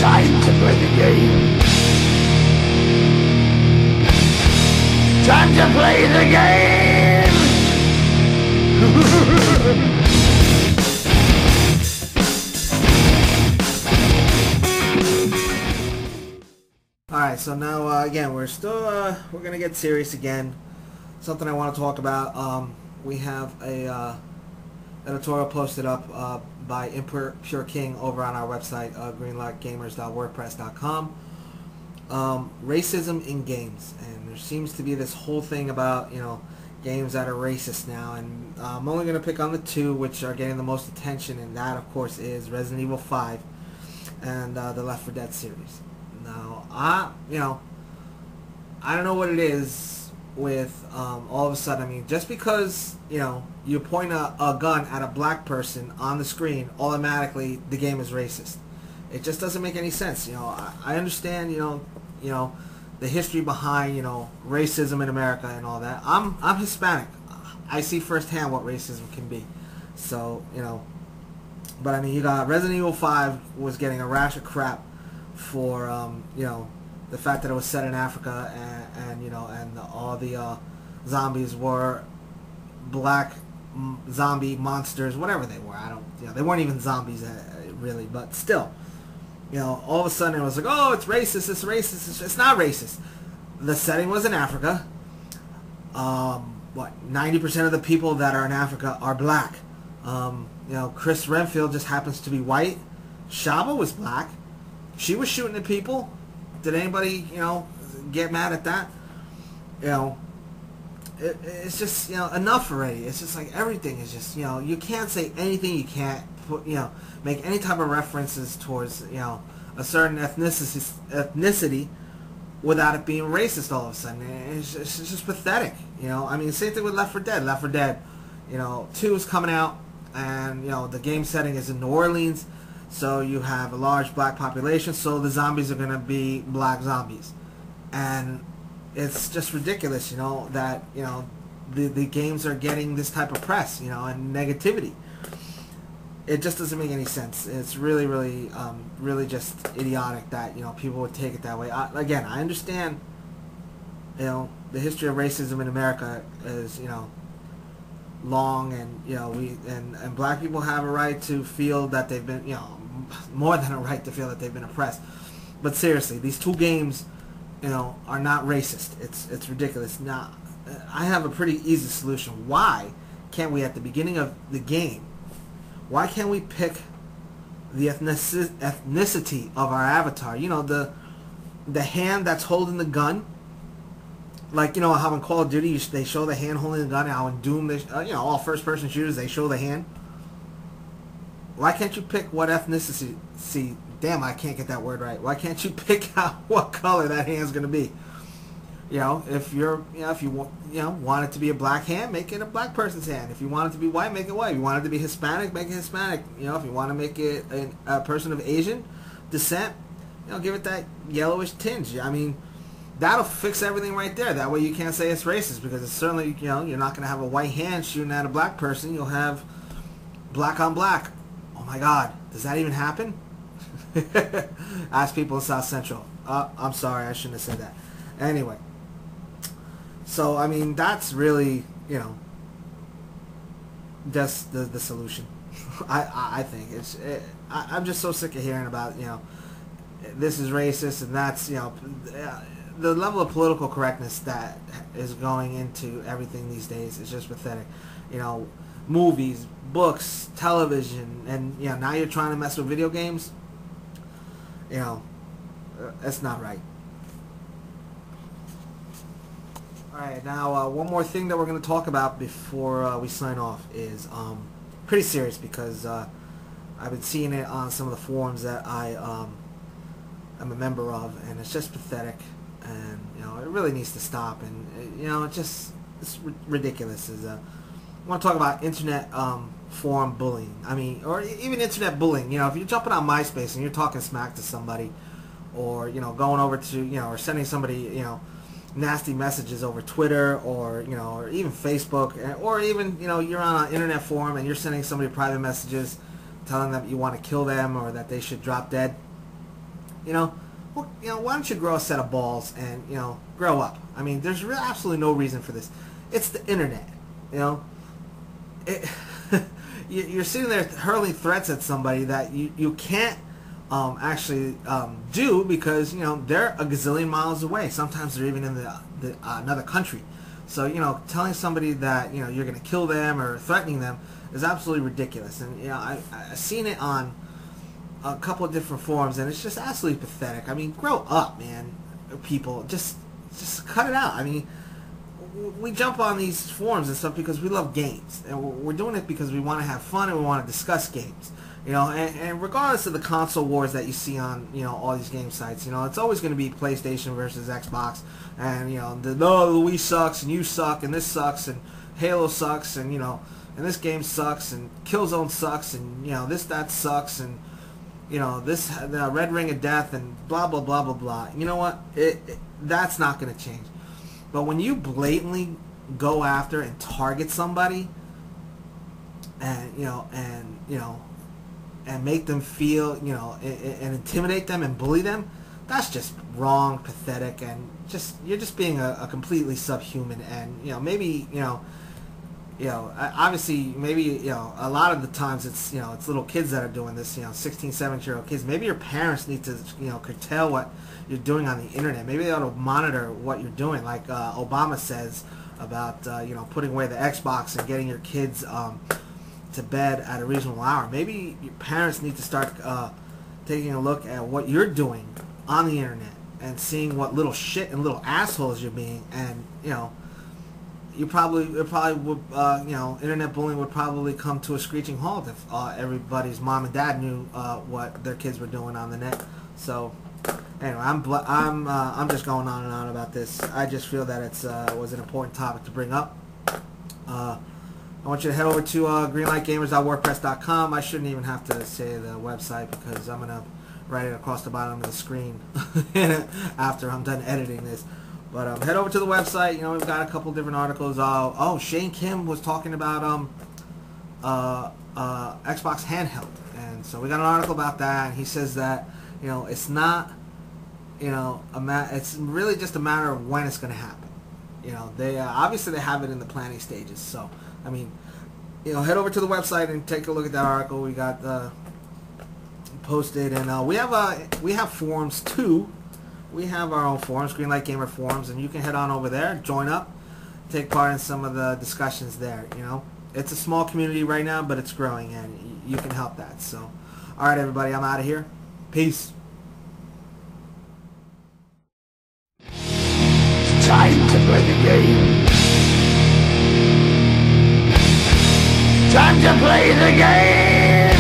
Time to play the game. Time to play the game. Alright, so now again we're gonna get serious again. Something I want to talk about. We have a editorial posted up by Impure King over on our website, greenlightgamers.wordpress.com. Racism in games, and there seems to be this whole thing about games that are racist now, and I'm only going to pick on the two which are getting the most attention, and that of course is Resident Evil 5 and the Left 4 Dead series. Now I don't know what it is with all of a sudden. I mean, just because you point a gun at a black person on the screen, automatically the game is racist. It just doesn't make any sense. I understand the history behind racism in America and all that. I'm Hispanic. I see firsthand what racism can be. So but I mean, you got Resident Evil 5 was getting a rash of crap for the fact that it was set in Africa, and all the zombies were black zombie monsters, whatever they were. I don't, they weren't even zombies really, but still, all of a sudden it was like, oh, it's racist, it's racist. It's not racist. The setting was in Africa. What, 90% of the people that are in Africa are black. Chris Renfield just happens to be white. Shaba was black. She was shooting at people. Did anybody, get mad at that? It's just, enough already. It's just like everything is just, you can't say anything. You can't put, make any type of references towards, a certain ethnicity without it being racist all of a sudden. It's just pathetic, I mean, same thing with Left 4 Dead. Left 4 Dead, 2 is coming out, and, the game setting is in New Orleans. So you have a large black population, so the zombies are going to be black zombies. And it's just ridiculous, that, the games are getting this type of press, and negativity. It just doesn't make any sense. It's really, really, really just idiotic that, people would take it that way. Again, I understand, the history of racism in America is, long, and, and black people have a right to feel that they've been, more than a right to feel that they've been oppressed. But seriously, these two games, are not racist. It's ridiculous. Now, I have a pretty easy solution. Why can't we, at the beginning of the game, why can't we pick the ethnicity of our avatar? The hand that's holding the gun. Like, how in Call of Duty they show the hand holding the gun, how in Doom, they, all first-person shooters, they show the hand. Why can't you pick what ethnicity? See, damn, I can't get that word right. Why can't you pick out what color that hand's going to be? If you're, if you want it to be a black hand, make it a black person's hand. If you want it to be white, make it white. If you want it to be Hispanic, make it Hispanic. If you want to make it a person of Asian descent, give it that yellowish tinge. I mean, that'll fix everything right there. That way you can't say it's racist, because it's certainly, you're not going to have a white hand shooting at a black person. You'll have black on black. Oh my God, does that even happen? Ask people in South Central. I'm sorry, I shouldn't have said that. Anyway, so I mean, that's really, just the solution. I think I'm just so sick of hearing about, this is racist and that's, the level of political correctness that is going into everything these days is just pathetic. Movies, books, television, and now you're trying to mess with video games. That's not right. Alright, now one more thing that we're going to talk about before we sign off is pretty serious, because I've been seeing it on some of the forums that I am a member of, and it's just pathetic, and it really needs to stop, and it's ridiculous. I want to talk about internet forum bullying. I mean, or even internet bullying. If you're jumping on MySpace and you're talking smack to somebody, or going over to or sending somebody nasty messages over Twitter, or or even Facebook, or even you're on an internet forum and you're sending somebody private messages telling them you want to kill them or that they should drop dead. Well, why don't you grow a set of balls and grow up? I mean, there's absolutely no reason for this. It's the internet, It, you're sitting there hurling threats at somebody that you can't actually do because they're a gazillion miles away. Sometimes they're even in the another country. So telling somebody that you're going to kill them or threatening them is absolutely ridiculous. And I've seen it on a couple of different forums, and it's just absolutely pathetic. I mean, grow up, man. People, just cut it out. I mean, we jump on these forums and stuff because we love games, and we're doing it because we want to have fun and we want to discuss games. And regardless of the console wars that you see on all these game sites, it's always going to be PlayStation versus Xbox, and the Wii sucks and you suck and this sucks and Halo sucks and and this game sucks and Killzone sucks and this that sucks and this the Red Ring of Death and blah blah blah blah blah. You know what? That's not going to change. But when you blatantly go after and target somebody, and and make them feel and intimidate them and bully them, that's just wrong, pathetic, and you're just being a completely subhuman. And maybe obviously maybe a lot of the times it's it's little kids that are doing this, 16, 17-year-old kids. Maybe your parents need to curtail what you're doing on the internet. Maybe they ought to monitor what you're doing, like Obama says about putting away the Xbox and getting your kids to bed at a reasonable hour. Maybe your parents need to start taking a look at what you're doing on the internet and seeing what little shit and little assholes you're being. And it probably would internet bullying would probably come to a screeching halt if everybody's mom and dad knew what their kids were doing on the net. So anyway, I'm just going on and on about this. I just feel that it's was an important topic to bring up. I want you to head over to greenlightgamers.wordpress.com. I shouldn't even have to say the website because I'm going to write it across the bottom of the screen after I'm done editing this. But head over to the website. We've got a couple different articles. Shane Kim was talking about Xbox handheld. And so we got an article about that. And he says that, it's not, it's really just a matter of when it's going to happen. They obviously they have it in the planning stages. So I mean, head over to the website and take a look at that article we got posted, and we have forums too. We have our own forums, Greenlight Gamer forums, and you can head on over there, join up, take part in some of the discussions there. It's a small community right now, but it's growing, and you can help that. So, all right, everybody, I'm out of here. Peace. Time to play the game. Time to play the game!